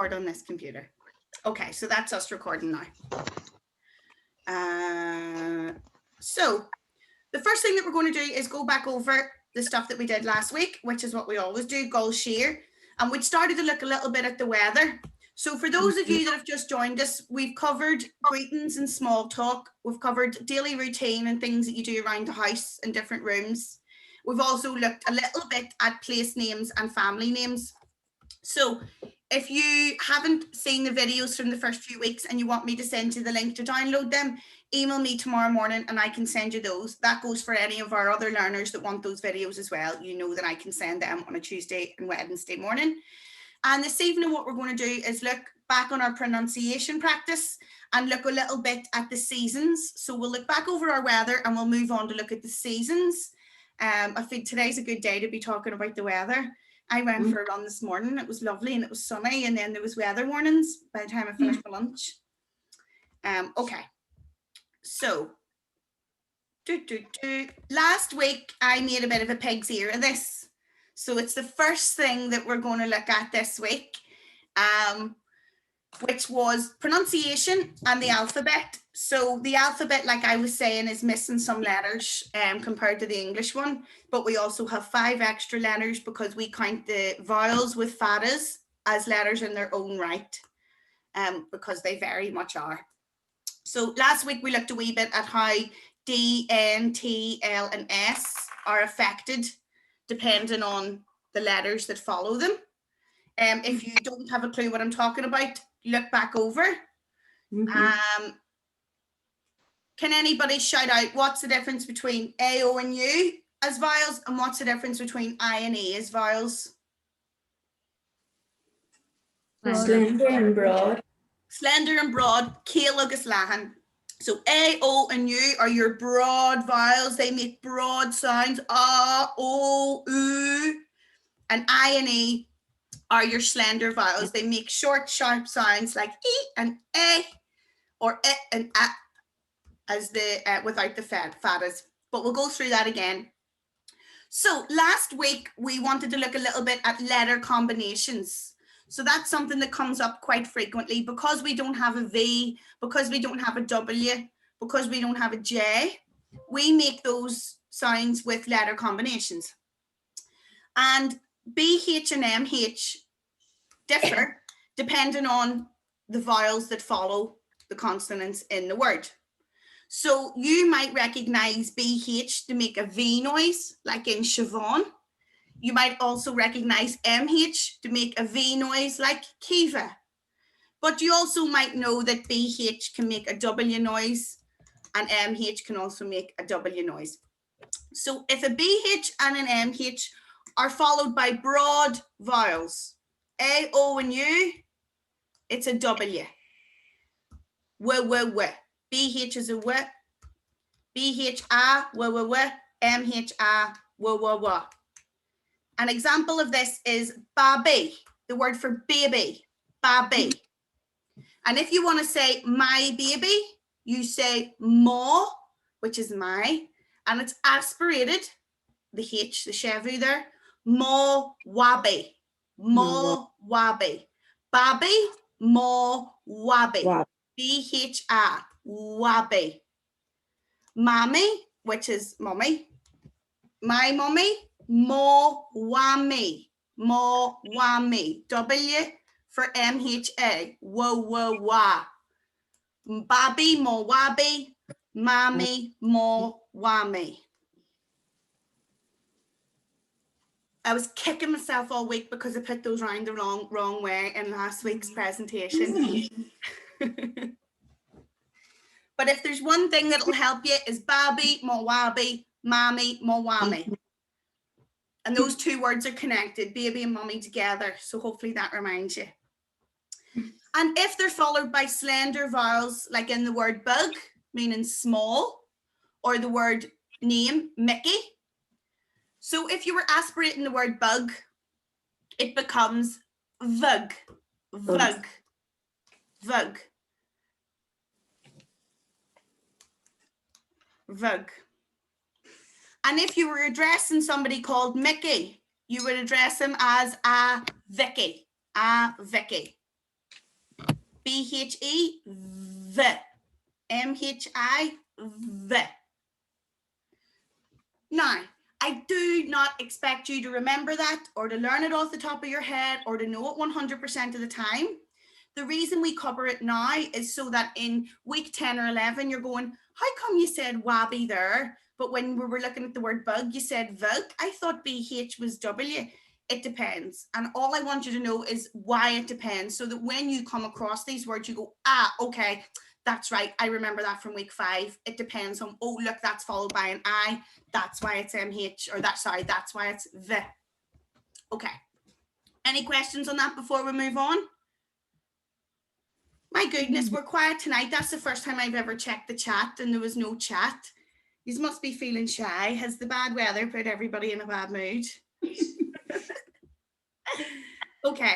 record on this computer. Okay, so that's us recording now. So the first thing that we're going to do is go back over the stuff that we did last week, which is what we always do, Gaeilge. And we started to look a little bit at the weather. So for those of you that have just joined us, we've covered greetings and small talk. We've covered daily routine and things that you do around the house in different rooms. We've also looked a little bit at place names and family names. So if you haven't seen the videos from the first few weeks and you want me to send you the link to download them, email me tomorrow morning and I can send you those. That goes for any of our other learners that want those videos as well. You know that I can send them on a Tuesday and Wednesday morning. And this evening, what we're going to do is look back on our pronunciation practice and look a little bit at the seasons. So we'll look back over our weather and we'll move on to look at the seasons. I think today's a good day to be talking about the weather. I went for a run this morning. It was lovely and it was sunny, and then there was weather warnings by the time I finished my lunch. Okay, so last week I made a bit of a pig's ear of this. So it's the first thing that we're going to look at this week, which was pronunciation and the alphabet. So the alphabet, like I was saying, is missing some letters compared to the English one, but we also have 5 extra letters because we count the vowels with fadas as letters in their own right, because they very much are. So last week we looked a wee bit at how D, N, T, L and S are affected depending on the letters that follow them. If you don't have a clue what I'm talking about, look back over. Can anybody shout out what's the difference between A, O and U as vowels, and what's the difference between I and E as vowels? Slender and broad. Slender and broad, Céal agus leathan. So A, O and U are your broad vowels. They make broad sounds, A, O, U. And I and E are your slender vowels. They make short, sharp sounds like E and A, or E and A, as the without the fadas. But we'll go through that again. So last week we wanted to look a little bit at letter combinations. So that's something that comes up quite frequently because we don't have a V, because we don't have a W, because we don't have a J. We make those sounds with letter combinations. And BH and MH differ depending on the vowels that follow the consonants in the word. So you might recognize BH to make a V noise, like in Siobhan. You might also recognize MH to make a V noise, like Kiva. But you also might know that BH can make a W noise and MH can also make a W noise. So if a BH and an MH are followed by broad vowels, A, O and U, it's a W. W. BH is a W. BH A, W. MH A, W. An example of this is baby, the word for baby, baby. And if you want to say my baby, you say mo, which is my, and it's aspirated, the H, the chevu there, mo wabi, mo wabi, baby, mo wabi, BHA, wabi. Mommy, which is mommy, my mommy, mo wami, mo wami. W for MHA, wa. Babi, mo wabi, mommy, mo wami. I was kicking myself all week because I put those round the wrong way in last week's presentation. But if there's one thing that'll help you is babi, mo wabi, mommy, mo wami. And those two words are connected, baby and mommy together. So hopefully that reminds you. And if they're followed by slender vowels, like in the word bug, meaning small, or the word name, Mickey. So if you were aspirating the word bug, it becomes vug, vug, vug, vug. And if you were addressing somebody called Mickey, you would address him as a Vicky, a Vicky. B-H-E, V. M-H-I, V. Now, I do not expect you to remember that or to learn it off the top of your head or to know it 100% of the time. The reason we cover it now is so that in week 10 or 11, you're going, how come you said wabi there? But when we were looking at the word bug, you said vug. I thought BH was W. It depends. And all I want you to know is why it depends, so that when you come across these words, you go, okay, that's right. I remember that from week 5. It depends on, oh, look, that's followed by an I. That's why it's MH, or that's why it's V. Okay. Any questions on that before we move on? My goodness, we're quiet tonight. That's the first time I've ever checked the chat and there was no chat. You must be feeling shy. Has the bad weather put everybody in a bad mood? Okay.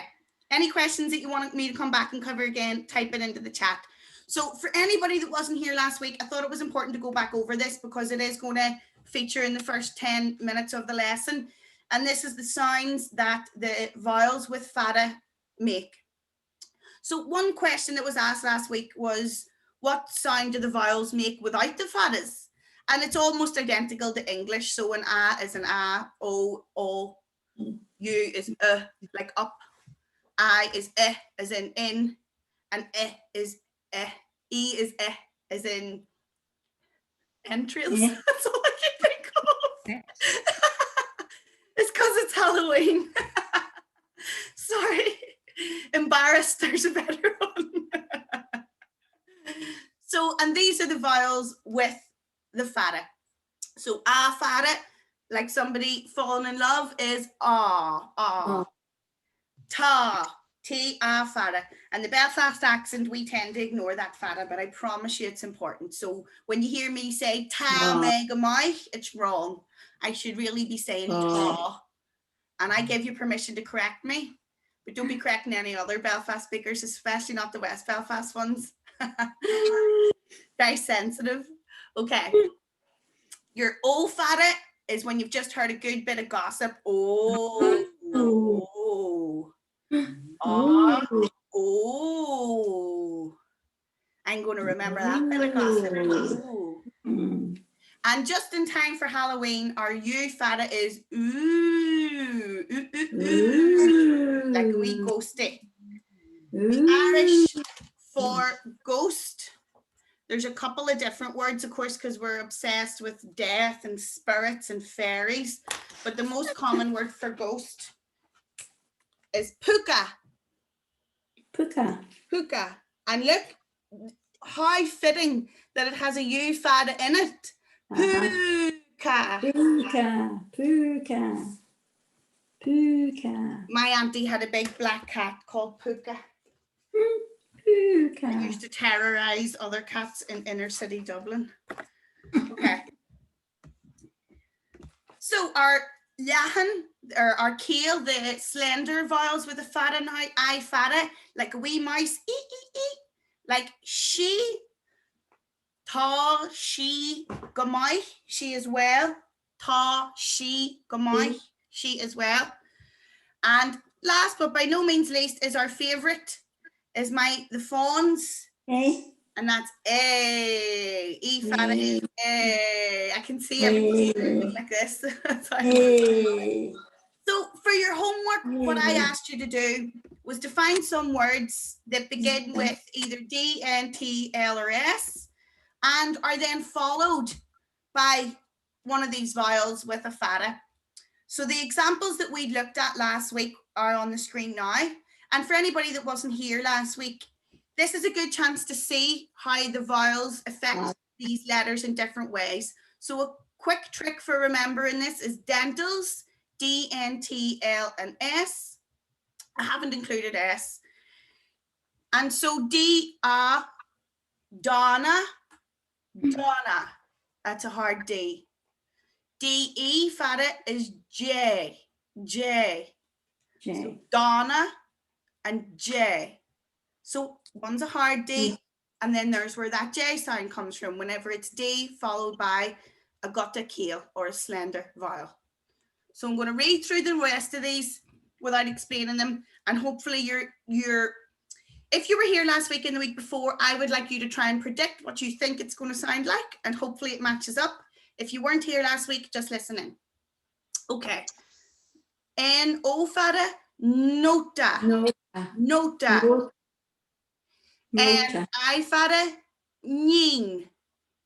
Any questions that you want me to come back and cover again, type it into the chat. So for anybody that wasn't here last week, I thought it was important to go back over this because it is going to feature in the first 10 minutes of the lesson. And this is the sounds that the vowels with fada make. So one question that was asked last week was, what sound do the vowels make without the fadas? And it's almost identical to English. So an A is an A, O, U is like up, I is as in, and is E is as in entrails. Yeah. That's all I can think of. It's because it's Halloween. Sorry. Embarrassed, there's a better one. So, and these are the vowels with the fada. So a fada, like somebody falling in love, is ah. Ta, T, a fada. And the Belfast accent, we tend to ignore that fada, but I promise you it's important. So when you hear me say ta, mega maith, it's wrong. I should really be saying ta. And I give you permission to correct me, but don't be correcting any other Belfast speakers, especially not the West Belfast ones. Very sensitive. Okay. Your O fada is when you've just heard a good bit of gossip. Oh. I'm going to remember that bit of gossip. Ooh. And just in time for Halloween, our U fada is ooh, like a wee ghosty. The Irish for ghost, there's a couple of different words, of course, because we're obsessed with death and spirits and fairies. But the most common word for ghost is puka. Puka. And look how fitting that it has a U fada in it. Puka. My auntie had a big black cat called Puka. It used to terrorize other cats in inner city Dublin. Okay. So our Lahan, or our keel, the slender vowels with a fada now, I fada, like a wee mouse, like she, ta, she, gamai, she as well, ta, she, gamai, she as well. And last but by no means least is our favorite, is the fawns. And that's A. E fada is A. I can see everybody like this. So for your homework, what I asked you to do was to find some words that begin with either D, N, T, L, or S, and are then followed by one of these vowels with a fada. So the examples that we looked at last week are on the screen now. And for anybody that wasn't here last week, this is a good chance to see how the vowels affect these letters in different ways. So a quick trick for remembering this is dentals, D, N, T, L, and S. I haven't included S. And so D, Donna. That's a hard D. D, E, fada is J. So Donna and J. So one's a hard D, and then there's where that J sound comes from whenever it's D followed by a gutta keel or a slender vowel. So I'm going to read through the rest of these without explaining them, and hopefully you're If you were here last week and the week before, I would like you to try and predict what you think it's going to sound like, and hopefully it matches up. If you weren't here last week, just listen in. Okay. En o fada, nota. Nota. Nota. And Nota. I fada, nin.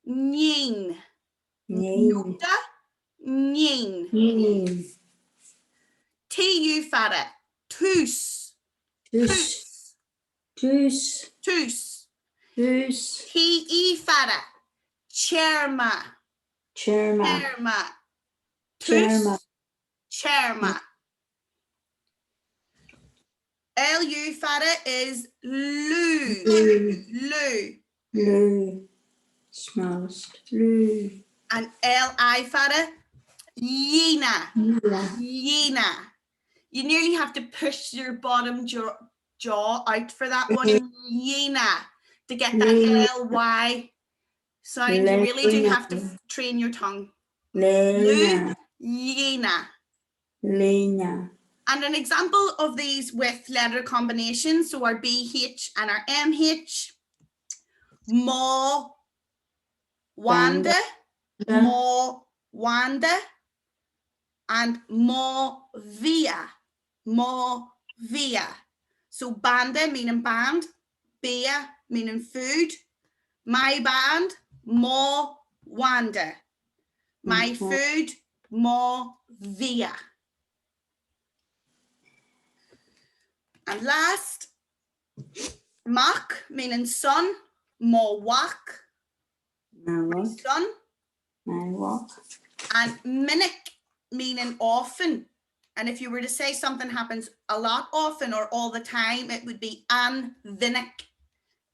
Nin. Nota, nin. Nin. Tu fada, tus. Tus. Tus. Tus. Tus. Ti fada, cherma. Cherma. Cherma. Cherma. Cherma. Lu fada is lu. Lu. Lu. Smallest. Lu. And Li fada, yena. Yeah. Yena. You nearly have to push your bottom jaw out for that one. Yena. To get that Ly sound. You really do have to train your tongue. Lena. Yena. Lena. And an example of these with letter combinations, so our BH and our MH, Mo, Wanda, Mo, Wanda, and Mo, Via, Mo, Via. So banda meaning band, Bia meaning food, my band, Mo, Wanda, my food, Mo, Via. And last, mak meaning sun, mo wak, sun, and minute meaning often. And if you were to say something happens a lot often or all the time, it would be an vinnick,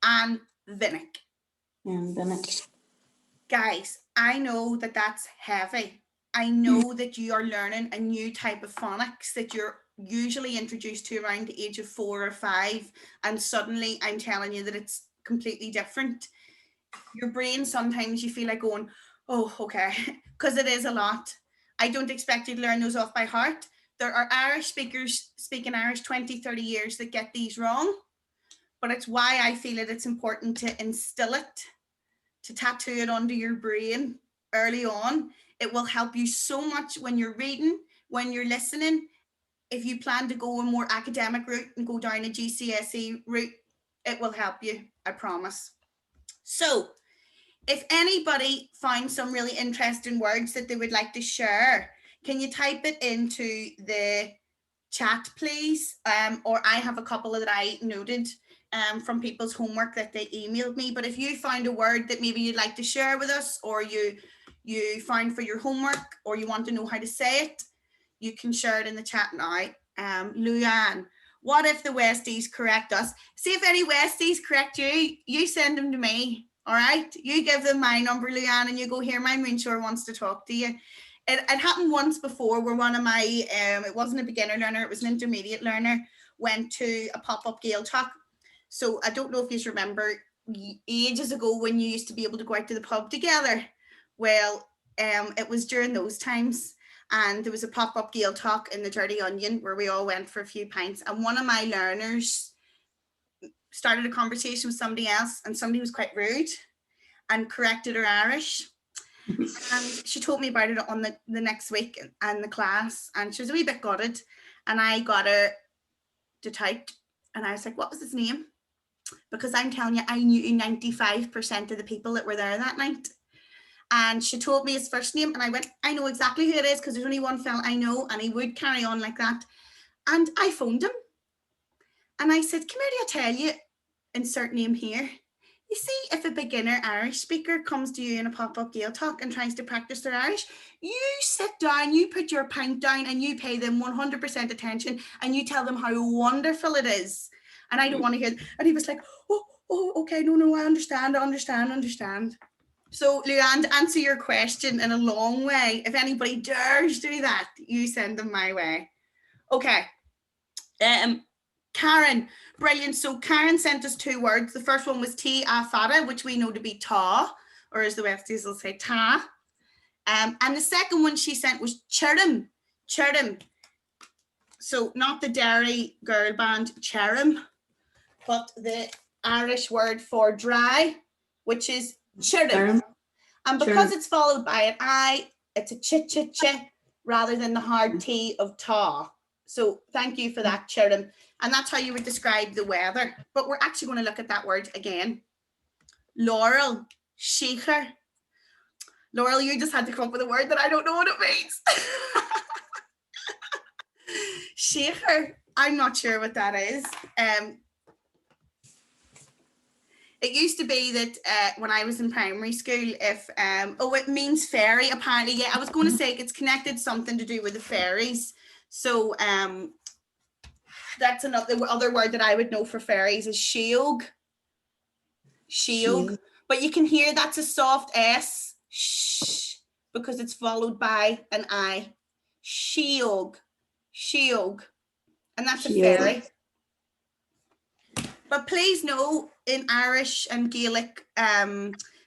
an vinnick. Guys, I know that that's heavy. I know that you are learning a new type of phonics that you're usually introduced to around the age of 4 or 5, and suddenly I'm telling you that it's completely different. Your brain, sometimes you feel like going, oh, okay, because it is a lot. I don't expect you to learn those off by heart. There are Irish speakers speaking Irish 20, 30 years that get these wrong, but it's why I feel that it's important to instill it, to tattoo it onto your brain early on. It will help you so much when you're reading, when you're listening. If you plan to go a more academic route and go down a GCSE route, it will help you, I promise. So if anybody finds some really interesting words that they would like to share, can you type it into the chat, please? Or I have a couple that I noted from people's homework that they emailed me. But if you find a word that maybe you'd like to share with us, or you find for your homework, or you want to know how to say it, you can share it in the chat now. Luann, what if the Westies correct us? See if any Westies correct you, you send them to me. All right, you give them my number, Luann, and you go, here, my moonshore wants to talk to you. It happened once before where one of my, it wasn't a beginner learner, it was an intermediate learner, went to a pop-up Gael talk. So I don't know if you remember ages ago when you used to be able to go out to the pub together. Well, it was during those times. And there was a pop-up Gael talk in the Dirty Onion where we all went for a few pints. And one of my learners started a conversation with somebody else, and somebody was quite rude and corrected her Irish. And she told me about it on the next week and the class, and she was a wee bit gutted. And I got her to type, and I was like, what was his name? Because I'm telling you, I knew 95% of the people that were there that night. And she told me his first name, and I went, I know exactly who it is, because there's only one fella I know, and he would carry on like that. And I phoned him, and I said, come here, to tell you, insert name here. You see, if a beginner Irish speaker comes to you in a pop-up Gael talk and tries to practice their Irish, you sit down, you put your pint down, and you pay them 100% attention, and you tell them how wonderful it is. And I don't want to hear, and he was like, oh, okay, no, I understand. So, Luann, to answer your question in a long way, if anybody dares do that, you send them my way. Okay. Karen, brilliant. So Karen sent us 2 words. The first one was fada, which we know to be ta, or as the Westies will say, ta. And the second one she sent was cherrim. So not the Derry girl band, cherrim. but the Irish word for dry, which is chirrim. And because it's followed by an I, it's a ch rather than the hard T of ta. So thank you for that, chirrim. And that's how you would describe the weather. But we're actually going to look at that word again. Laurel, shecher. Laurel, you just had to come up with a word that I don't know what it means. Shecher, I'm not sure what that is. It used to be that when I was in primary school, if it means fairy, apparently. Yeah, I was going to say it's connected something to do with the fairies. So that's another other word that I would know for fairies is sheog. Sheog. But you can hear that's a soft S, shh, because it's followed by an I. Sheog. Sheog. And that's a fairy. But please know, in Irish and Gaelic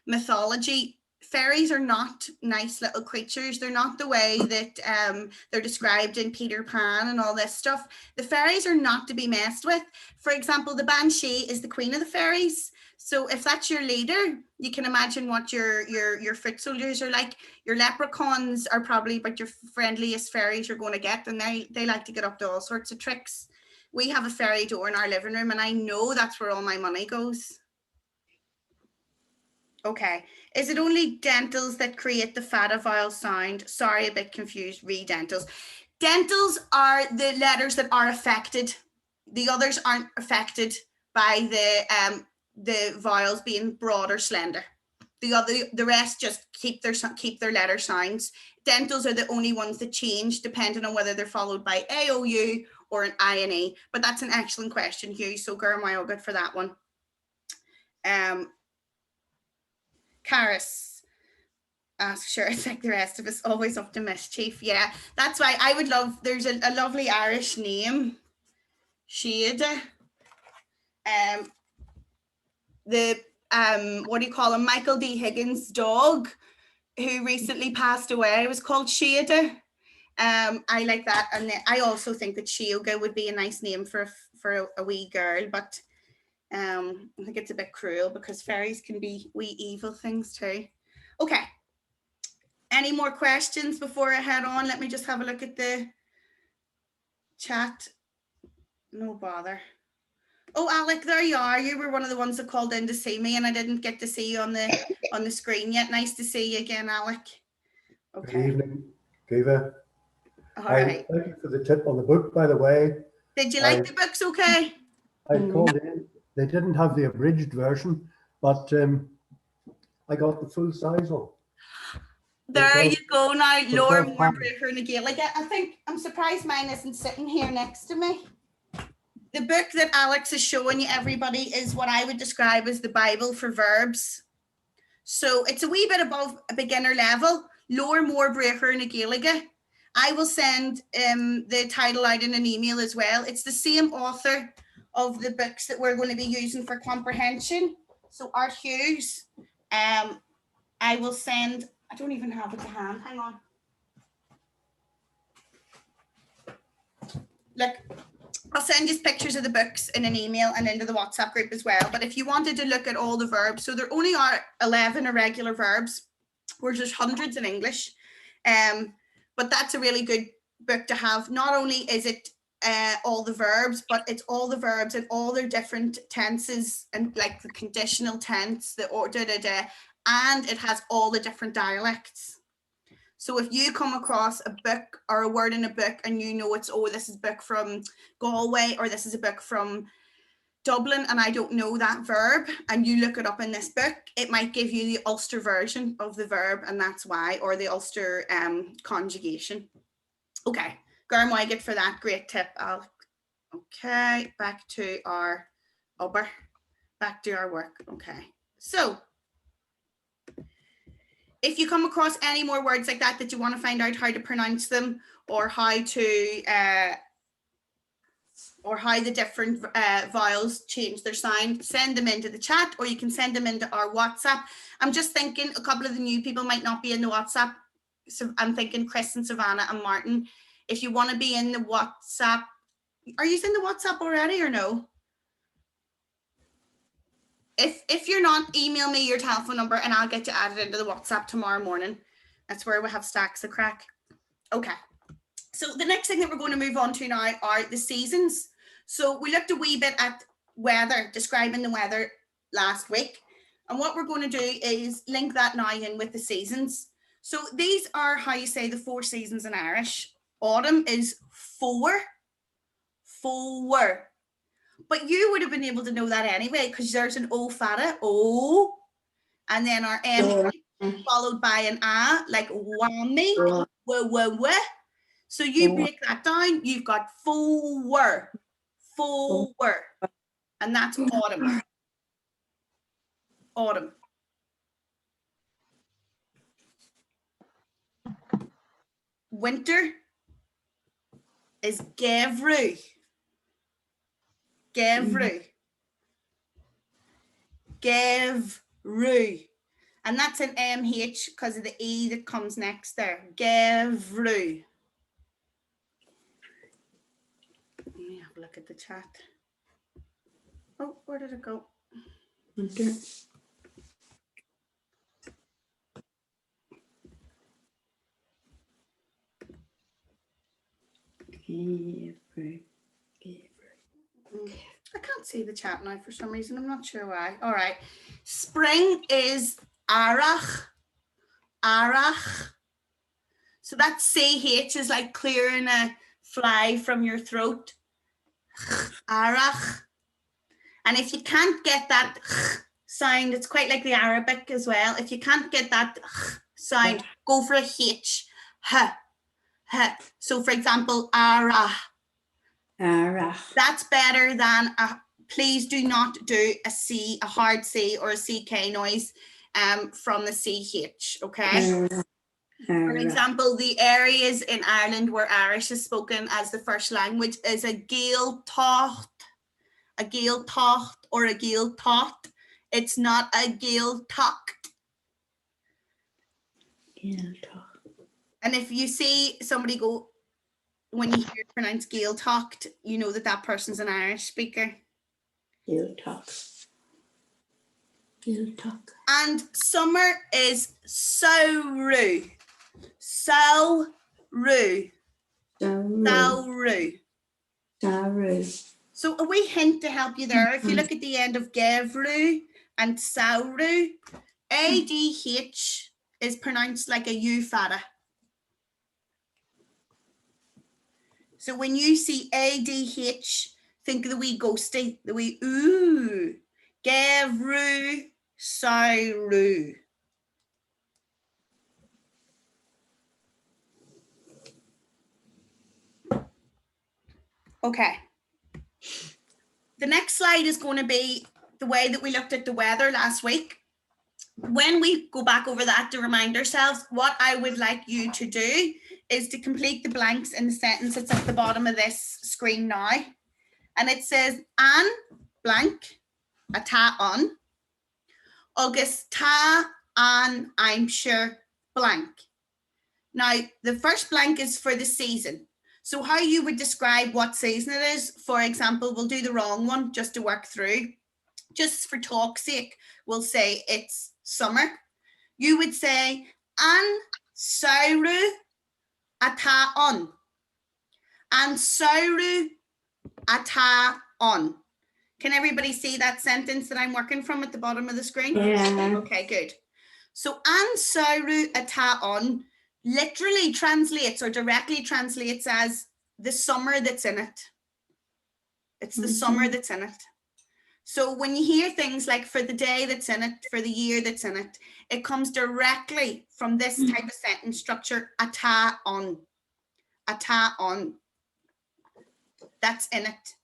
mythology, fairies are not nice little creatures. They're not the way that they're described in Peter Pan and all this stuff. The fairies are not to be messed with. For example, the banshee is the queen of the fairies. So if that's your leader, you can imagine what your foot soldiers are like. Your leprechauns are probably about your friendliest fairies you're going to get, and they like to get up to all sorts of tricks. We have a fairy door in our living room, and I know that's where all my money goes. Okay. Is it only dentals that create the fada vowel sound? Sorry, a bit confused. Redentals. Dentals are the letters that are affected. The others aren't affected by the vowels being broad or slender. The rest just keep their letter sounds. Dentals are the only ones that change depending on whether they're followed by A-O-U or an I-N-E. But that's an excellent question, Hugh. So Gurmai, good for that one. Caris asks, sure, it's like the rest of us, always up to mischief. Yeah, that's why I would love, there's a lovely Irish name, Siada. What do you call him? Michael D. Higgins' dog, who recently passed away, was called Siada. I like that, and I also think that Shioga would be a nice name for a wee girl, but I think it's a bit cruel because fairies can be wee evil things too. Okay. Any more questions before I head on? Let me just have a look at the chat. No bother. Oh, Alec, there you are. You were one of the ones that called in to see me, and I didn't get to see you on the screen yet. Nice to see you again, Alec. Okay. Good evening, Gaeilge. All right. Thank you for the tip on the book, by the way. Did you like the books okay? I called in. They didn't have the abridged version, but I got the full size one. There you go now, Laura Moorebreaker and Gaeilge. I think I'm surprised mine isn't sitting here next to me. The book that Alex is showing you, everybody, is what I would describe as the Bible for verbs. So it's a wee bit above a beginner level. Laura Moorebreaker and Gaeilge. I will send the title out in an email as well. It's the same author of the books that we're going to be using for comprehension. So Art Hughes, I will send, I don't even have it to hand, hang on. Look, I'll send you pictures of the books in an email and into the WhatsApp group as well. But if you wanted to look at all the verbs, so there only are 11 irregular verbs, whereas there's hundreds in English. But that's a really good book to have. Not only is it all the verbs, but it's all the verbs and all their different tenses and like the conditional tense, the order, and it has all the different dialects. So if you come across a book or a word in a book and you know it's, oh, this is a book from Galway or this is a book from Dublin and I don't know that verb, and you look it up in this book, it might give you the Ulster version of the verb, and that's why, or the Ulster conjugation. Okay, Garmoiget for that great tip, Alec. Okay, back to our work. Okay, so if you come across any more words like that you want to find out how to pronounce them or how to or how the different vowels change their sound, send them into the chat, or you can send them into our WhatsApp. I'm just thinking a couple of the new people might not be in the WhatsApp. So I'm thinking Chris and Savannah and Martin. If you want to be in the WhatsApp, are you in the WhatsApp already or no? If you're not, email me your telephone number and I'll get you added into the WhatsApp tomorrow morning. That's where we have stacks of crack. Okay. So the next thing that we're going to move on to now are the seasons. So we looked a wee bit at weather, describing the weather last week. And what we're going to do is link that now in with the seasons. So these are how you say the 4 seasons in Irish. Autumn is 4. But you would have been able to know that anyway, because there's an O fada, O, and then our M followed by an A, like whammy, w. So you break that down, you've got 4, and that's autumn. Autumn. Winter is gevru. And that's an MH because of the E that comes next there. Gevru. Let me have a look at the chat. Oh, where did it go? Okay. I can't see the chat now for some reason. I'm not sure why. All right. Spring is arach. So that CH is like clearing a fly from your throat. Arach. And if you can't get that sound, it's quite like the Arabic as well. If you can't get that sound, go for a H. So for example, arach. That's better than please do not do a C, a hard C or a CK noise from the CH, okay? For example, the areas in Ireland where Irish is spoken as the first language is a Gaeltacht or a Gaeltacht. It's not a Gaeltacht. And if you see somebody go, when you hear it pronounced Gaeltacht, you know that that person's an Irish speaker. Gaeltacht. And summer is sauru. Sauru. So a wee hint to help you there. If you look at the end of gevru and sauru, ADH is pronounced like a U fada. So when you see ADH, think of the wee ghosty, the wee ooh. Gevru, sauru. Okay. The next slide is going to be the way that we looked at the weather last week. When we go back over that to remind ourselves, what I would like you to do is to complete the blanks in the sentence that's at the bottom of this screen now. And it says, an blank, a ta on, agus ta an, I'm sure, blank. Now, the first blank is for the season. So how you would describe what season it is, for example, we'll do the wrong one just to work through. Just for talk's sake, we'll say it's summer. You would say, an sauru ata on. An sauru ata on. Can everybody see that sentence that I'm working from at the bottom of the screen? Yeah. Okay, good. So an sauru ata on literally translates or directly translates as the summer that's in it. It's the summer that's in it. So when you hear things like for the day that's in it, for the year that's in it, it comes directly from this type of sentence structure, ata on. Ata on. That's in it.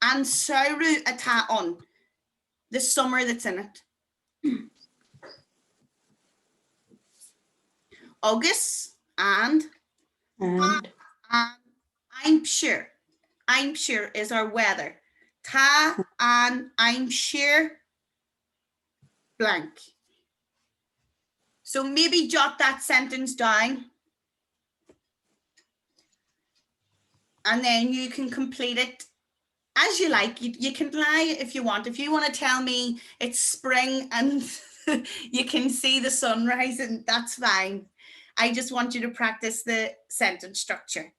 And sauru ata on. The summer that's in it. August and I'm sure. I'm sure is our weather. Ta and I'm sure blank. So maybe jot that sentence down. And then you can complete it as you like. You can lie if you want. If you want to tell me it's spring and you can see the sun rising, that's fine. I just want you to practice the sentence structure.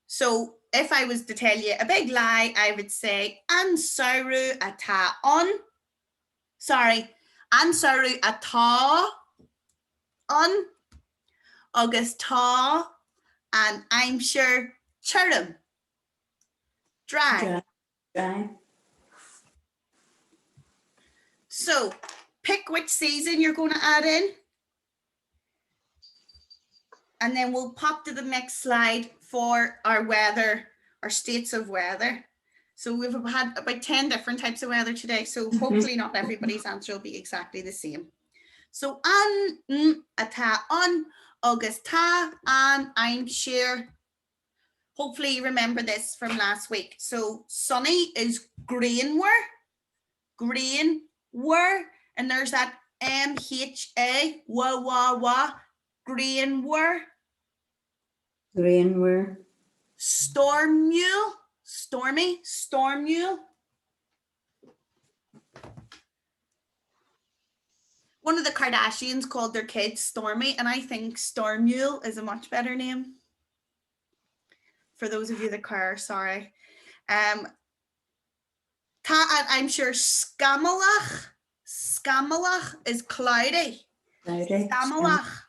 So if I was to tell you a big lie, I would say, An saoirú atá on. Sorry, An saoirú atá on. Agus tá, and I'm sure churrum. Dry. Dry. So pick which season you're going to add in. And then we'll pop to the next slide for our weather, our states of weather. So we've had about 10 different types of weather today. So hopefully not everybody's answer will be exactly the same. So an atá on, agus tá, and I'm sure. Hopefully you remember this from last week. So sunny is green were, and there's that MHA, wah, green were. Green were. Stormule, stormule. One of the Kardashians called their kids Stormy, and I think Stormule is a much better name. For those of you that care, sorry. I'm sure Scamalach is cloudy. Scamalach.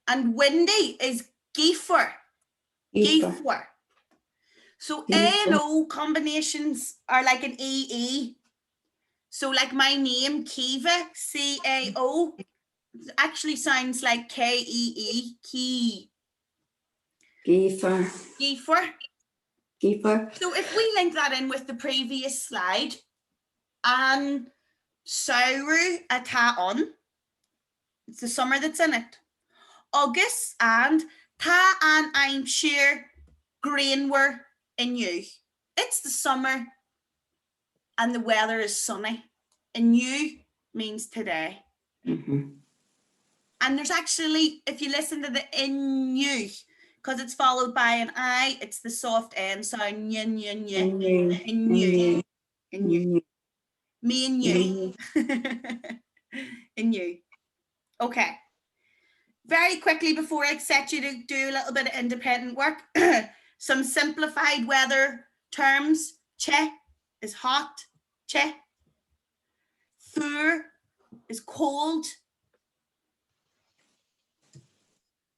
And windy is Giefer. So A and O combinations are like an EE. So like my name, Kiva, CAO, actually sounds like KEE, key. Giefer. So if we link that in with the previous slide, An saoirú atá on, it's the summer that's in it. August and tá an I'm sure green were in you. It's the summer and the weather is sunny. And you means today. Mm-hmm. And there's actually, if you listen to the in you, because it's followed by an I, it's the soft N sound, in you. Me and you. In you. Okay. Very quickly before I set you to do a little bit of independent work, some simplified weather terms. Che is hot. Che. Fur is cold.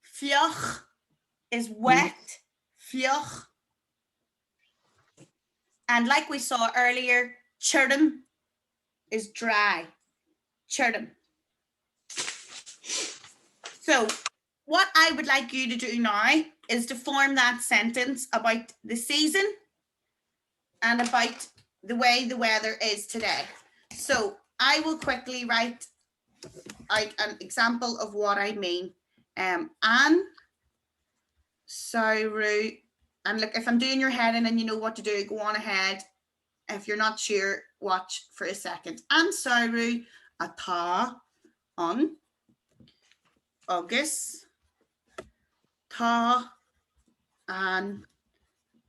Fioch is wet. Fioch. And like we saw earlier, churrum is dry. Churrum. So what I would like you to do now is to form that sentence about the season and about the way the weather is today. So I will quickly write out an example of what I mean. An saoirú, and look, if I'm doing your heading and you know what to do, go on ahead. If you're not sure, watch for a second. An saoirú atá on. August tá an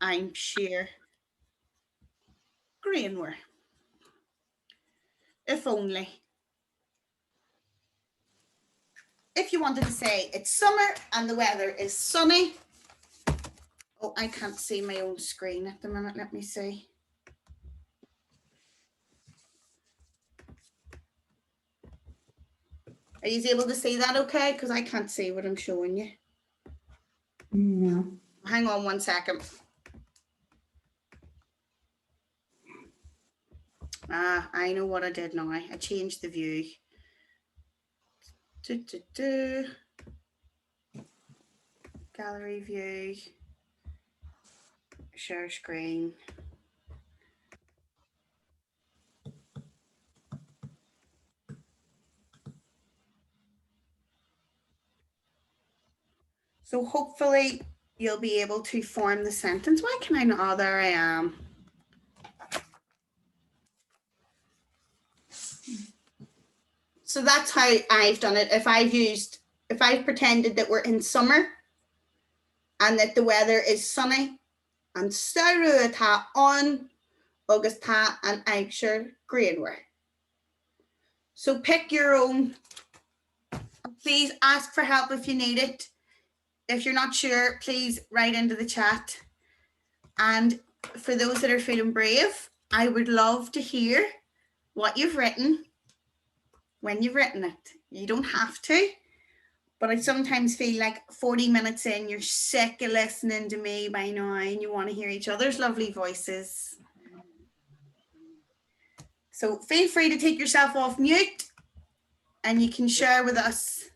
I'm sure green were. If only. If you wanted to say it's summer and the weather is sunny. Oh, I can't see my own screen at the minute. Let me see. Are you able to see that okay? Because I can't see what I'm showing you. No. Hang on 1 second. I know what I did now. I changed the view. Gallery view. Share screen. So hopefully you'll be able to form the sentence. Why can I not? Oh, there I am. So that's how I've done it. If I've pretended that we're in summer and that the weather is sunny, and saoire atá an agus tá an aimsir grainmhar. So pick your own. Please ask for help if you need it. If you're not sure, please write into the chat. And for those that are feeling brave, I would love to hear what you've written when you've written it. You don't have to, but I sometimes feel like 40 minutes in, you're sick of listening to me by now and you want to hear each other's lovely voices. So feel free to take yourself off mute and you can share with us.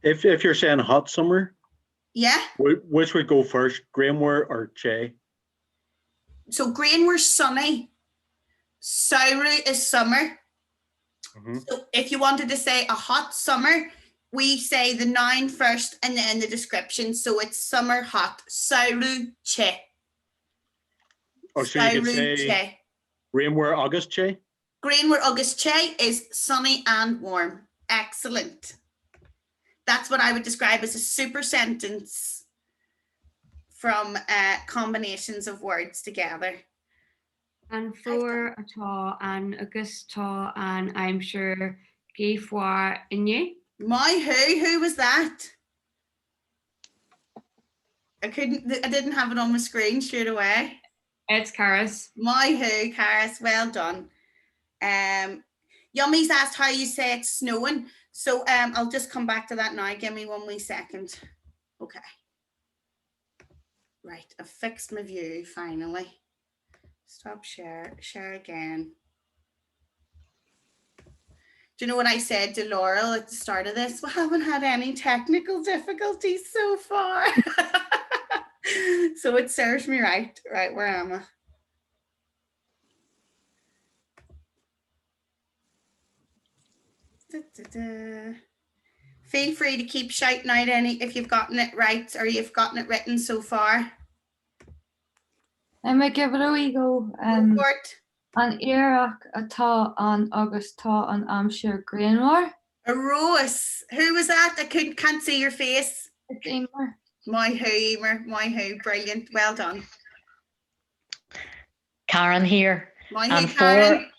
If you're saying hot summer, Yeah. which would go first, grainmhar or Che? So grainmhar's sunny. Saoire is summer. So if you wanted to say a hot summer, we say the noun first and then the description. So it's summer hot. Saoire Che. Or so you could Saoire say Che. grainmhar agus Che? Grainmhar agus Che is sunny and warm. Excellent. That's what I would describe as a super sentence from combinations of words together. And for atá and agus tá and I'm sure gaeilge inne. My who was that? I didn't have it on my screen straight away. It's Caras. My who, Caris, well done. Yummy's asked how you say it's snowing. So I'll just come back to that now. Give me 1 wee second. Okay. Right, I've fixed my view finally. Stop share, share again. Do you know what I said to Laurel at the start of this? We haven't had any technical difficulties so far. So it serves me right. Right, where am I? Feel free to keep shouting out any if you've gotten it right or you've gotten it written so far. I might give it a wee go. Go for it. An iarach atá an agus tá an amsir grainmhar. A Rose. Who was that? I can't see your face. It's Emer. My who, Emer. My who. Brilliant. Well done. Karen here. My And who, Karen.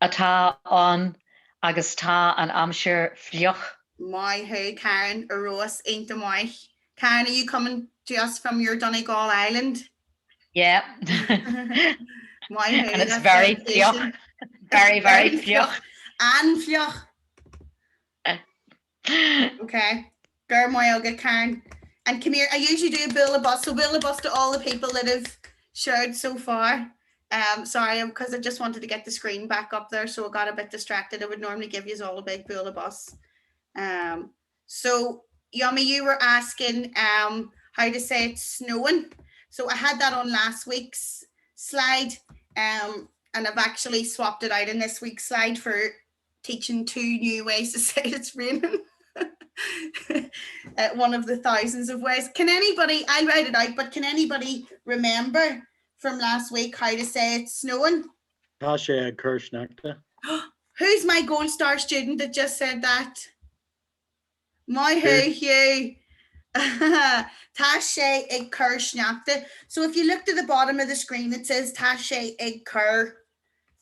atá an agus tá an amsir fioch. My who, Karen. A Rose. Ain't the my. Karen, are you coming to us from your Donegal Island? Yeah. My who. And it's that's very dedication. fioch. Very, very fioch. And fioch. Okay. Gur my Olga, Karen. And come here, I usually do a bill of bus. So bill of bus to all the people that have shared so far. Sorry, because I just wanted to get the screen back up there, so I got a bit distracted. I would normally give you all a big bill of bus. So Yummy, you were asking how to say it's snowing. So I had that on last week's slide, and I've actually swapped it out in this week's slide for teaching 2 new ways to say it's raining. One of the thousands of ways. Can anybody, I'll write it out, but can anybody remember from last week how to say it's snowing? Tá sé Kirschnachta. Who's my gold star student that just said that? My who, Hugh. Tá sé ag Kirschnachta. So if you look to the bottom of the screen, it says Tá sé ag Kir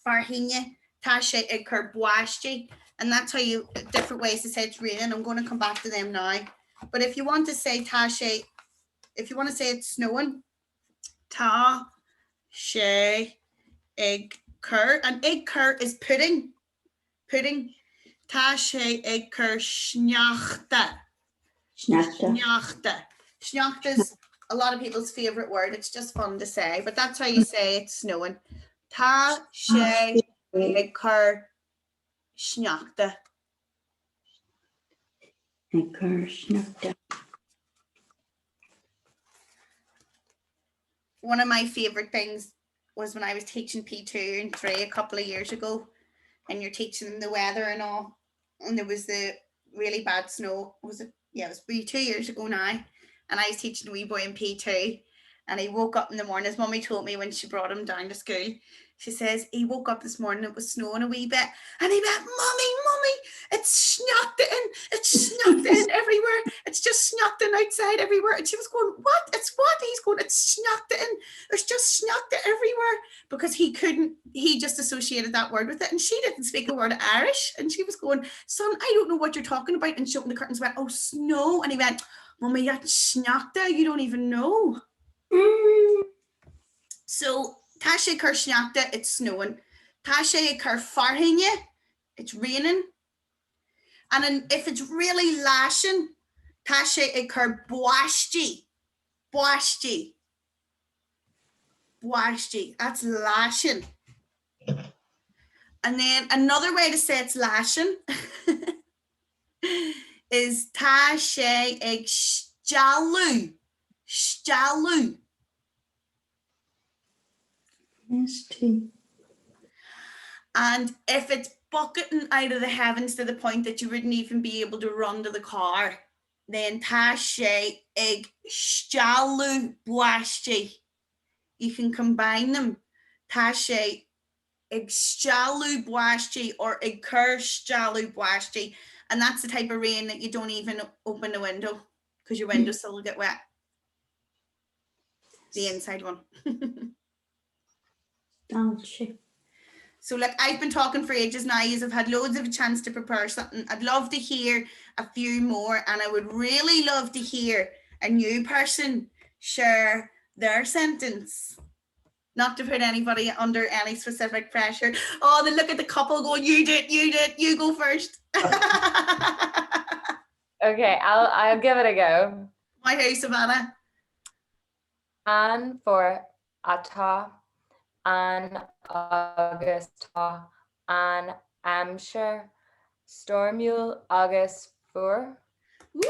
Farhinne, Tá sé ag Kir Bwashti. And that's how you, different ways to say it's raining. I'm going to come back to them now. But if you want to say Tá sé, if you want to say it's snowing, Tá sé ag Kir. And ag Kir is pudding. Pudding. Tá sé ag Kir Sneachta. Snachta. Sneachta. Sneachta is a lot of people's favorite word. It's just fun to say, but that's how you say it's snowing. Tá sé ag Kir Sneachta. Snachta. One of my favorite things was when I was teaching P2 and 3 a couple of years ago, and you're teaching them the weather and all, and there was the really bad snow. Was it? Yeah, it was 2 years ago now, and I was teaching a wee boy in P2, and he woke up in the morning. His mummy told me when she brought him down to school, She says he woke up this morning, it was snowing a wee bit, and he went, Mummy, it's snotting everywhere. It's just snotting outside everywhere. And she was going, what? It's what? He's going, it's snotting. There's just snotting everywhere, because he just associated that word with it. And she didn't speak a word of Irish. And she was going, son, I don't know what you're talking about. And she opened the curtains, went, oh, snow. And he went, Mummy, that's snotting. You don't even know. So, Tasha Ker Snakta, it's snowing. Tasha Ker Farhinye, it's raining. And then if it's really lashing, Tasha Ker Boashti. Boashti. Boashti. That's lashing. And then another way to say it's lashing is Tasha Eg Shjalu. Shjalu. Misty. And if it's bucketing out of the heavens to the point that you wouldn't even be able to run to the car, then Tashe ig Shjalu Bwashti. You can combine them. Tashe ig Shjalu Bwashti or ig Ker Shjalu Bwashti. And that's the type of rain that you don't even open the window because your window still will get wet. The inside one. Dalshi. So look, I've been talking for ages now. You've had loads of a chance to prepare something. I'd love to hear a few more, and I would really love to hear a new person share their sentence. Not to put anybody under any specific pressure. Oh, then look at the couple going, you do it, you go first. Okay, I'll give it a go. My house, Savannah. An for atá, an agus tá, an amsir, stormúil agus fuair. Woo!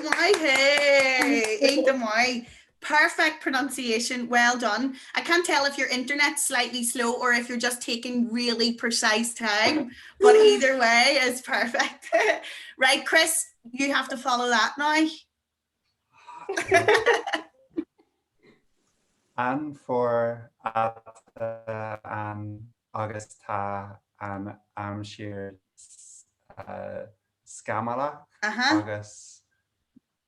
My hey, ain't the my. Perfect pronunciation. Well done. I can't tell if your internet's slightly slow or if you're just taking really precise time, but either way is perfect. Right, Chris, you have to follow that now. An for an agus tá an amsir scamala agus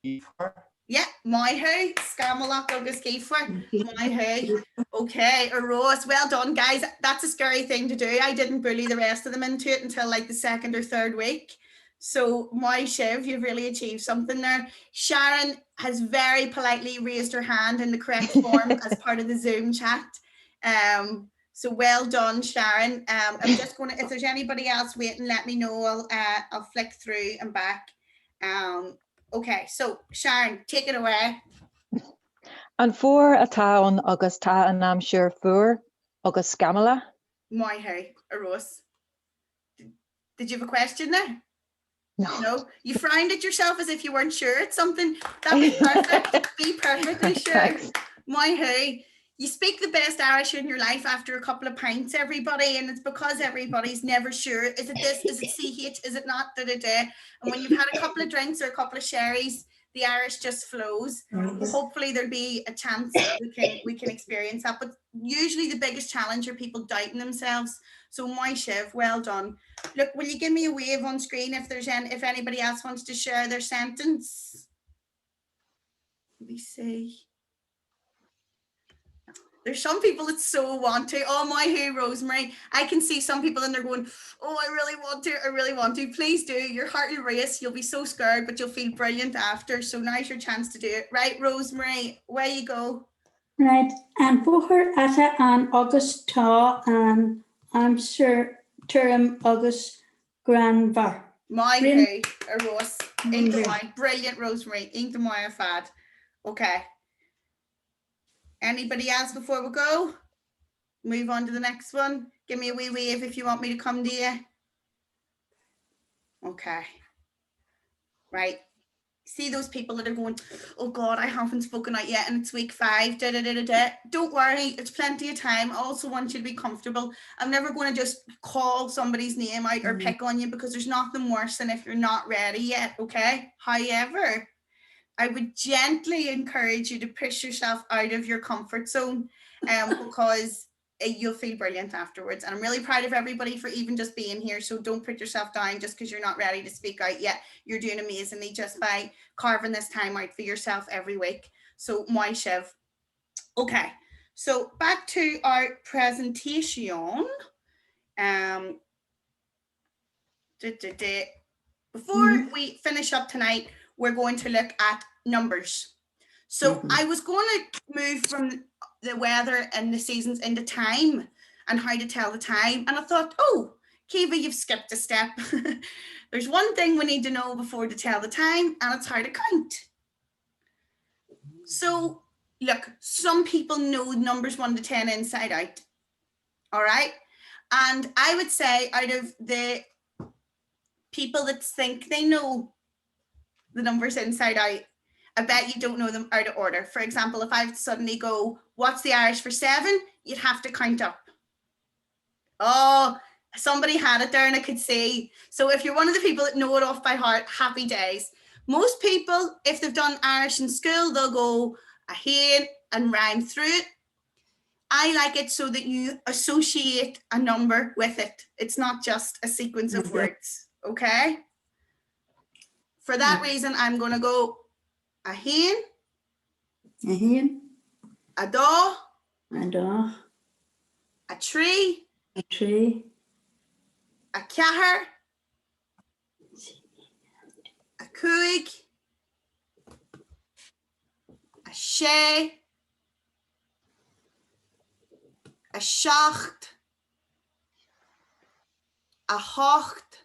ífor. Yeah, my hey, Scamalach agus Gayfor. My hey. Okay, a Rose. Well done, guys. That's a scary thing to do. I didn't bully the rest of them into it until like the second or third week. So my Shiv, you've really achieved something there. Sharon has very politely raised her hand in the correct form as part of the Zoom chat. So well done, Sharon. I'm just going to, if there's anybody else waiting, let me know. I'll flick through and back. Okay, so Sharon, take it away. An for atá an agus tá an amsir fuair agus scamala. My hey, a Rose. Did you have a question there? No, you frowned at yourself as if you weren't sure it's something. That'd be perfect. Be perfectly sure. Thanks. My hey, you speak the best Irish in your life after a couple of pints, everybody, and it's because everybody's never sure. Is it this? Is it CH? Is it not? And when you've had a couple of drinks or a couple of sherries, the Irish just flows. Hopefully there'll be a chance we can experience that. But usually the biggest challenge are people doubting themselves. So my Shiv, well done. Look, will you give me a wave on screen if anybody else wants to share their sentence? Let me see. There's some people that so want to. Oh, my who, Rosemary. I can see some people and they're going, oh, I really want to. Please do. Your heart will race. You'll be so scared, but you'll feel brilliant after. So now's your chance to do it. Right, Rosemary, away you go. Right, and bóthar ata an agus tá an amsir turam agus granvar. My who, a Rose. Brilliant, Rosemary. Ink the Moya fad. Okay. Anybody else before we go? Move on to the next one. Give me a wee wave if you want me to come to you. Okay. Right. See those people that are going, oh God, I haven't spoken out yet and it's week 5. Don't worry, it's plenty of time. I also want you to be comfortable. I'm never going to just call somebody's name out or pick on you because there's nothing worse than if you're not ready yet, okay? However, I would gently encourage you to push yourself out of your comfort zone because you'll feel brilliant afterwards. And I'm really proud of everybody for even just being here. So don't put yourself down just because you're not ready to speak out yet. You're doing amazingly just by carving this time out for yourself every week. So my Shiv. Okay, so back to our presentation. Before we finish up tonight, we're going to look at numbers. So I was going to move from the weather and the seasons into time and how to tell the time. And I thought, oh, Caoimhe, you've skipped a step. There's one thing we need to know before to tell the time, and it's how to count. So look, some people know numbers 1 to 10 inside out. All right. And I would say out of the people that think they know the numbers inside out, I bet you don't know them out of order. For example, if I suddenly go, what's the Irish for 7? You'd have to count up. Oh, somebody had it there and I could see. So if you're one of the people that know it off by heart, happy days. Most people, if they've done Irish in school, they'll go ahead and rhyme through it. I like it so that you associate a number with it. It's not just a sequence of words, okay? For that reason, I'm going to go a hen, a daw, a tree, a cahar, a cuig, a she, a shacht, a hocht,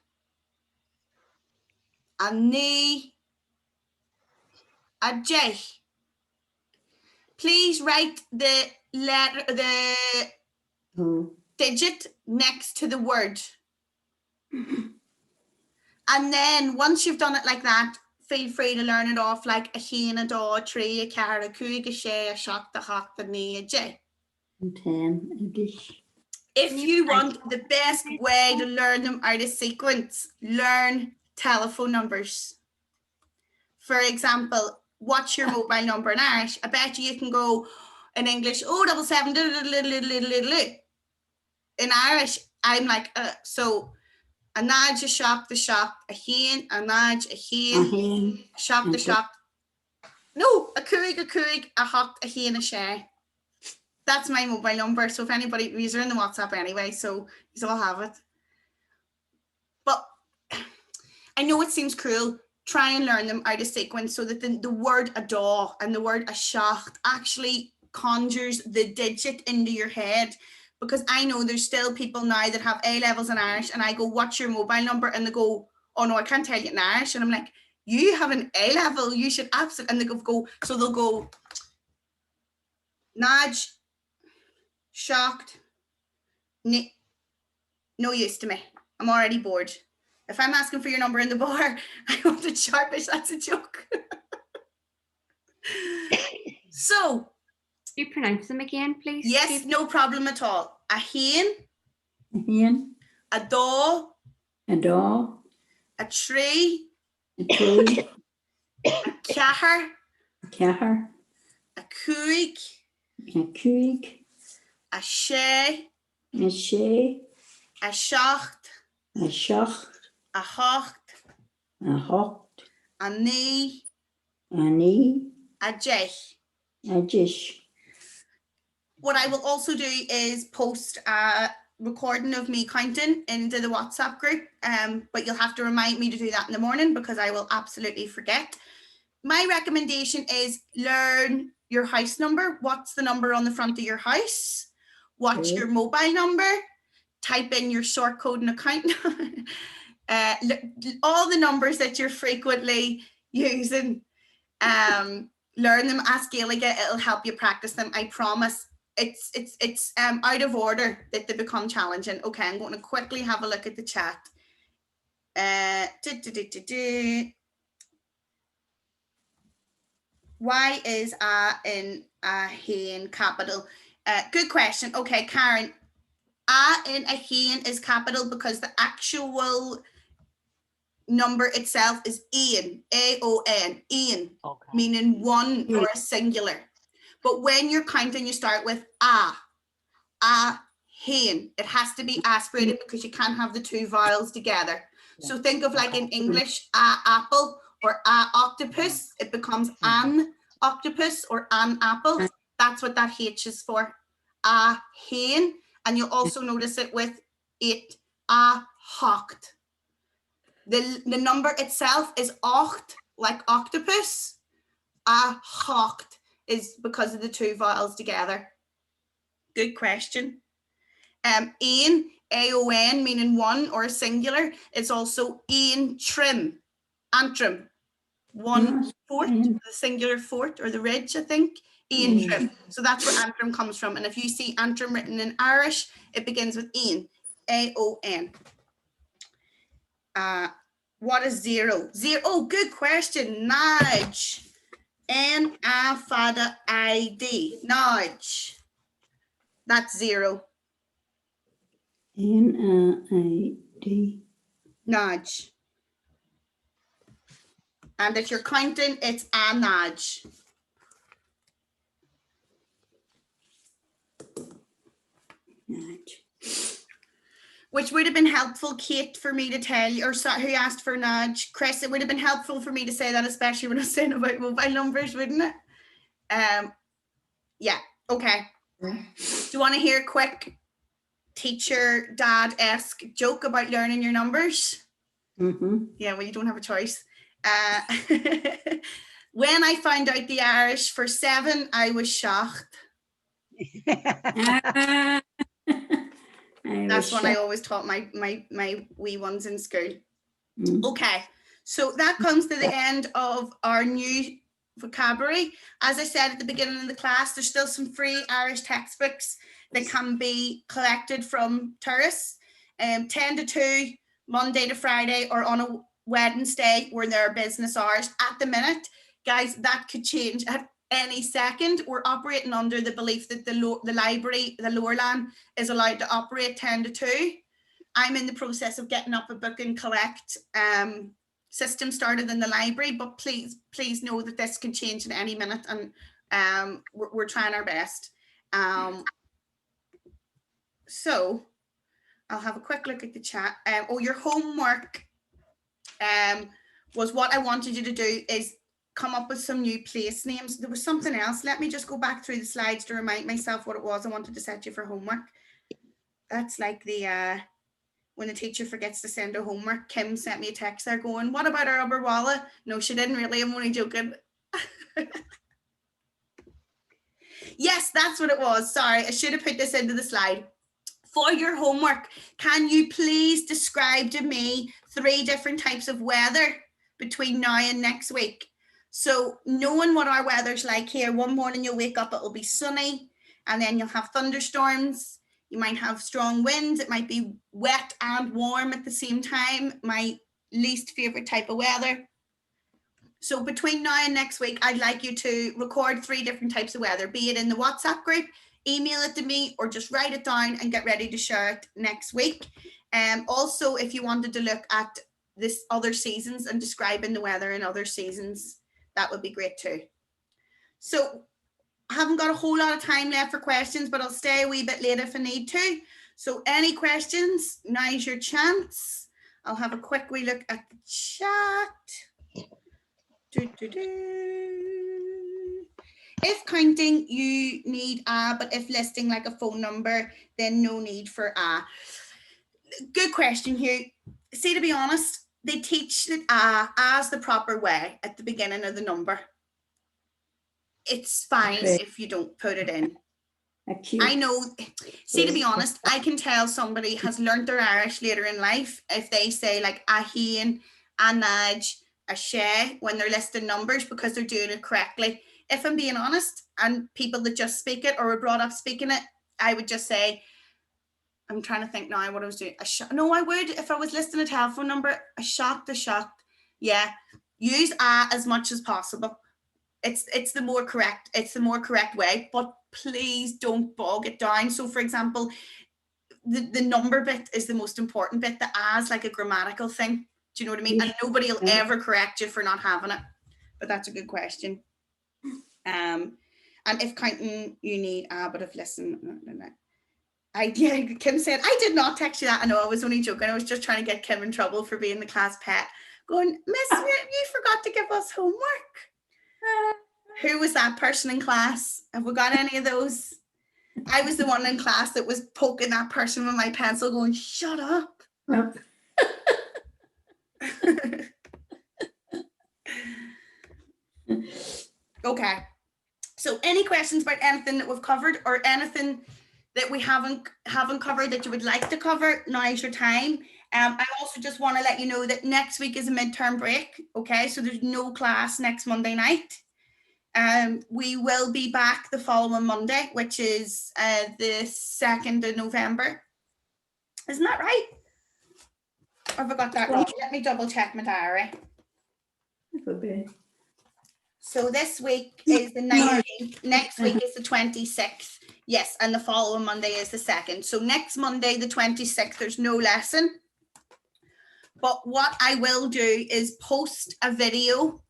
a knee, a j. Please write the letter, the digit next to the word. And then once you've done it like that, feel free to learn it off like a hen, a daw, a tree, a car, a cuig, a she, a shacht, a hocht, a knee, a j. If you want the best way to learn them out of sequence, learn telephone numbers. For example, what's your mobile number in Irish? I bet you can go in English, 077. In Irish, I'm like, so a nudge, a shock, the shock, a hen, a nudge, a hen, shock, the shock. No, a cuig, a hock, a hen, a she. That's my mobile number. So if anybody, these are in the WhatsApp anyway, so you all have it. But I know it seems cruel. Try and learn them out of sequence so that the word a daw and the word a shacht actually conjures the digit into your head. Because I know there's still people now that have A levels in Irish and I go, what's your mobile number? And they go, oh no, I can't tell you in Irish. And I'm like, you have an A level, you should absolutely, and they go, so they'll go, nudge, shocked, no use to me. I'm already bored. If I'm asking for your number in the bar, I want it sharpish, that's a joke. So. You pronounce them again, please? Yes, no problem at all. A hen, a daw, a tree, a cahar, a cuig, a she, a shacht, a hocht, a knee, a jish. What I will also do is post a recording of me counting into the WhatsApp group, but you'll have to remind me to do that in the morning because I will absolutely forget. My recommendation is learn your house number. What's the number on the front of your house? What's your mobile number? Type in your sort code and account. All the numbers that you're frequently using. Learn them, ask Gaeilge, it'll help you practice them, I promise. It's out of order that they become challenging. Okay, I'm going to quickly have a look at the chat. Why is a in a hen capital? Good question. Okay, Karen, a in a hen is capital because the actual number itself is Ian, A-O-N, Ian, okay. Meaning one or a singular. But when you're counting, you start with a Hain. It has to be aspirated because you can't have the two vowels together. So think of like in English, a apple or a octopus. It becomes an octopus or an apple. That's what that H is for. A hain. And you'll also notice it with it, a hocht. The number itself is ocht, like octopus. A hocht is because of the two vowels together. Good question. Aon, A-O-N, meaning one or a singular. It's also aon trim, antrim. 1 fort, the singular fort or the ridge, I think. Aon trim. So that's where antrim comes from. And if you see antrim written in Irish, it begins with aon, A-O-N. What is zero? Zero. Oh, good question. Nudge. N-A-F-A-D-A-I-D. Nudge. That's zero. N-A-I-D. Nudge. And if you're counting, it's a nudge. Nudge. Which would have been helpful, Kate, for me to tell you, or who asked for nudge? Chris, it would have been helpful for me to say that, especially when I was saying about mobile numbers, wouldn't it? Yeah, okay. Do you want to hear a quick teacher dad-esque joke about learning your numbers? Yeah, well, you don't have a choice. When I found out the Irish for 7, I was shocked. That's when I always taught my wee ones in school. Okay, so that comes to the end of our new vocabulary. As I said at the beginning of the class, there's still some free Irish textbooks that can be collected from Turas, 10 to 2, Monday to Friday, or on a Wednesday where there are business hours. At the minute, guys, that could change at any second. We're operating under the belief that the library, the Lowerland, is allowed to operate 10 to 2. I'm in the process of getting up a book and collect system started in the library, but please know that this can change at any minute, and we're trying our best. So I'll have a quick look at the chat. Your homework was what I wanted you to do is come up with some new place names. There was something else. Let me just go back through the slides to remind myself what it was I wanted to set you for homework. That's like the when the teacher forgets to send a homework. Kim sent me a text there going, what about our upper walla? No, she didn't really. I'm only joking. Yes, that's what it was. Sorry, I should have put this into the slide. For your homework, can you please describe to me 3 different types of weather between now and next week? So knowing what our weather's like here, one morning you'll wake up, it'll be sunny, and then you'll have thunderstorms. You might have strong winds. It might be wet and warm at the same time. My least favorite type of weather. So between now and next week, I'd like you to record 3 different types of weather, be it in the WhatsApp group, email it to me, or just write it down and get ready to share it next week. Also, if you wanted to look at this other seasons and describing the weather in other seasons, that would be great too. So I haven't got a whole lot of time left for questions, but I'll stay a wee bit late if I need to. So any questions? Now's your chance. I'll have a quick wee look at the chat. If counting, you need a, but if listing like a phone number, then no need for a. Good question here. See, to be honest, they teach that as the proper way at the beginning of the number. It's fine if you don't put it in. I know, see, to be honest, I can tell somebody has learned their Irish later in life if they say like a hain, a nudge, a she when they're listing numbers because they're doing it correctly. If I'm being honest, and people that just speak it or were brought up speaking it, I would just say, I'm trying to think now what I was doing. No, I would, if I was listing a telephone number, a shot. Yeah, use a as much as possible. It's the more correct way, but please don't bog it down. So for example, the number bit is the most important bit. The a is like a grammatical thing. Do you know what I mean? And nobody will ever correct you for not having it. But that's a good question. And if counting, you need a, but if listen, Yeah, Kim said, I did not text you that. I know, I was only joking. I was just trying to get Kim in trouble for being the class pet. Going, Miss, you forgot to give us homework. Who was that person in class? Have we got any of those? I was the one in class that was poking that person with my pencil going, shut up. Yep. Okay. So any questions about anything that we've covered or anything that we haven't covered that you would like to cover, now's your time. I also just want to let you know that next week is a midterm break. Okay, so there's no class next Monday night. We will be back the following Monday, which is the 2nd of November. Isn't that right? Or have I got that wrong? Let me double check my diary. It'll be So this week is the 19th, next week is the 26th. Yes, and the following Monday is the 2nd. So next Monday, the 26th, there's no lesson. But what I will do is post a video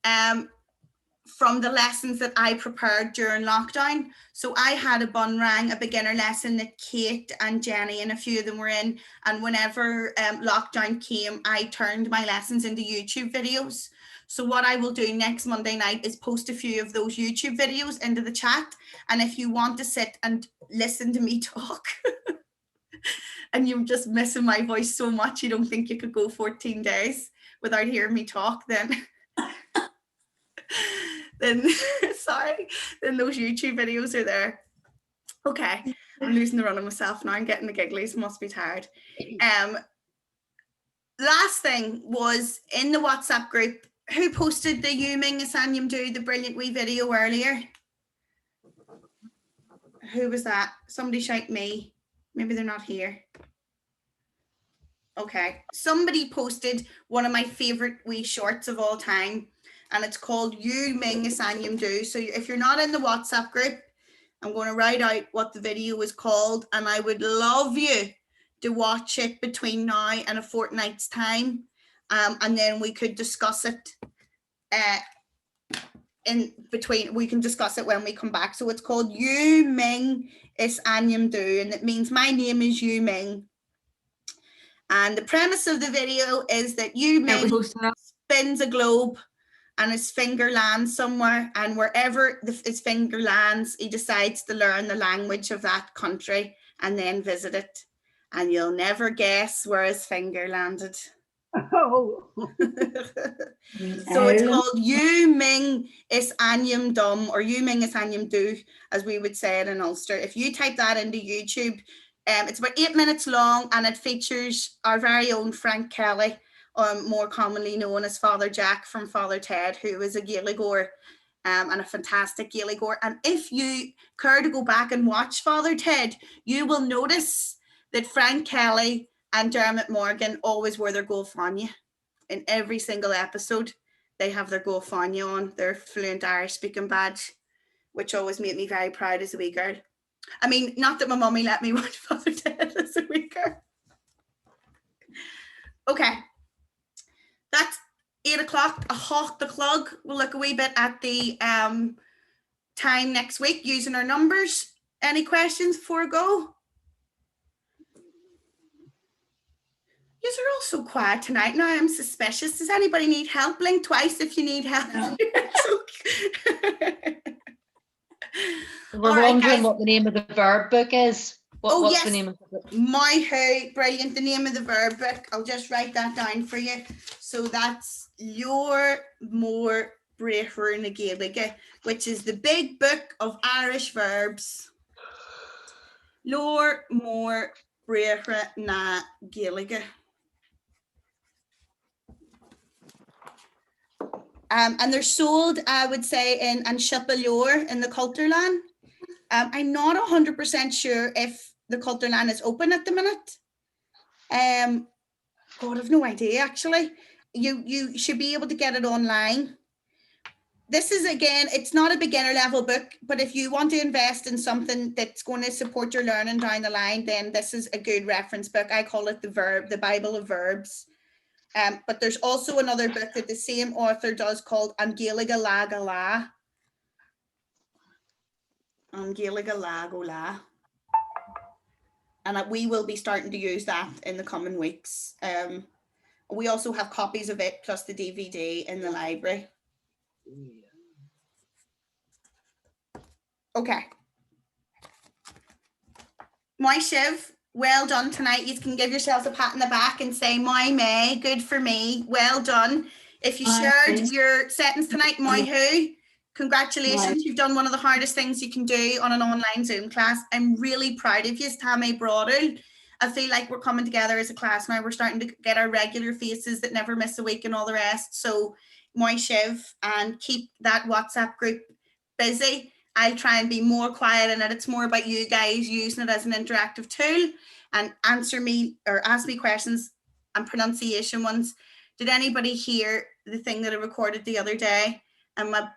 from the lessons that I prepared during lockdown. So I had a Bunrang, a beginner lesson that Kate and Jenny and a few of them were in. And whenever lockdown came, I turned my lessons into YouTube videos. So what I will do next Monday night is post a few of those YouTube videos into the chat. And if you want to sit and listen to me talk and you're just missing my voice so much, you don't think you could go 14 days without hearing me talk, then sorry, then those YouTube videos are there. Okay, I'm losing the run of myself now. I'm getting the gigglies, must be tired. Last thing was in the WhatsApp group, who posted the You Ming Asanyam Do, the brilliant wee video earlier? Who was that? Somebody shout me. Maybe they're not here. Okay, somebody posted one of my favorite wee shorts of all time, and it's called You Ming Asanyam Do. So if you're not in the WhatsApp group, I'm going to write out what the video is called, and I would love you to watch it between now and a fortnight's time, and then we could discuss it in between. We can discuss it when we come back. So it's called You Ming Asanyam Do, and it means my name is Yu Ming. And the premise of the video is that Yu Ming spins a globe and his finger lands somewhere, and wherever his finger lands, he decides to learn the language of that country and then visit it. And you'll never guess where his finger landed. oh. So it's called You Ming Asanyam Dum, or You Ming Asanyam Do, as we would say it in Ulster. If you type that into YouTube, it's about 8 minutes long, and it features our very own Frank Kelly, more commonly known as Father Jack from Father Ted, who is a Gaeilge and a fantastic Gaeilge. And if you care to go back and watch Father Ted, you will notice that Frank Kelly and Dermot Morgan always wear their GoFanya. In every single episode, they have their GoFanya on, their fluent Irish speaking badge, which always made me very proud as a wee girl. I mean, not that my mummy let me watch Father Ted as a wee girl. Okay, that's 8 o'clock, a hot the clog. We'll look a wee bit at the time next week using our numbers. Any questions before I go? Yous are all so quiet tonight. Now I'm suspicious. Does anybody need help? Blink twice if you need help. No. We're All right, wondering guys. what the name of the verb book is. What's yes. the name of the book? My Who, brilliant. The name of the verb book. I'll just write that down for you. So that's Your More Breathur na Gaeilge, which is the big book of Irish verbs. Your More Breathur na Gaeilge. And they're sold, I would say, in Shipalure in the Culturland. I'm not 100% sure if the Culturland is open at the minute. God, I've no idea, actually. You should be able to get it online. This is, again, it's not a beginner level book, but if you want to invest in something that's going to support your learning down the line, then this is a good reference book. I call it the Bible of Verbs. But there's also another book that the same author does called An Gaeilge Lag a La. An Gaeilge Lag o La. and we will be starting to use that in the coming weeks. We also have copies of it plus the DVD in the library. Okay. My Shiv, well done tonight. You can give yourselves a pat in the back and say, my May, good for me, well done. If you shared your settings tonight, my who, congratulations. You've done one of the hardest things you can do on an online Zoom class. I'm really proud of you, Tammy Broadell. I feel like we're coming together as a class now. We're starting to get our regular faces that never miss a week and all the rest. So my Shiv, and keep that WhatsApp group busy. I'll try and be more quiet in it. It's more about you guys using it as an interactive tool and answer me or ask me questions and pronunciation ones. Did anybody hear the thing that I recorded the other day and my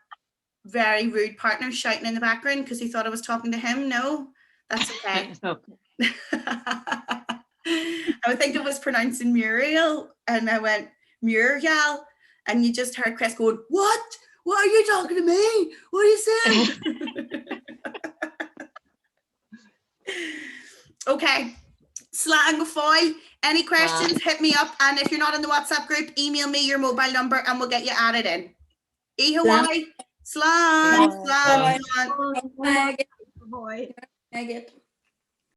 very rude partner shouting in the background because he thought I was talking to him? No, that's okay. No. I think it was pronouncing Muriel and I went, Muriel. And you just heard Chris going, what? What are you talking to me? What are you saying? Okay. Slang foil. Any questions, hit me up. And if you're not in the WhatsApp group, email me your mobile number and we'll get you added in. Hawaii. Slang. Slang. Bye. Bye.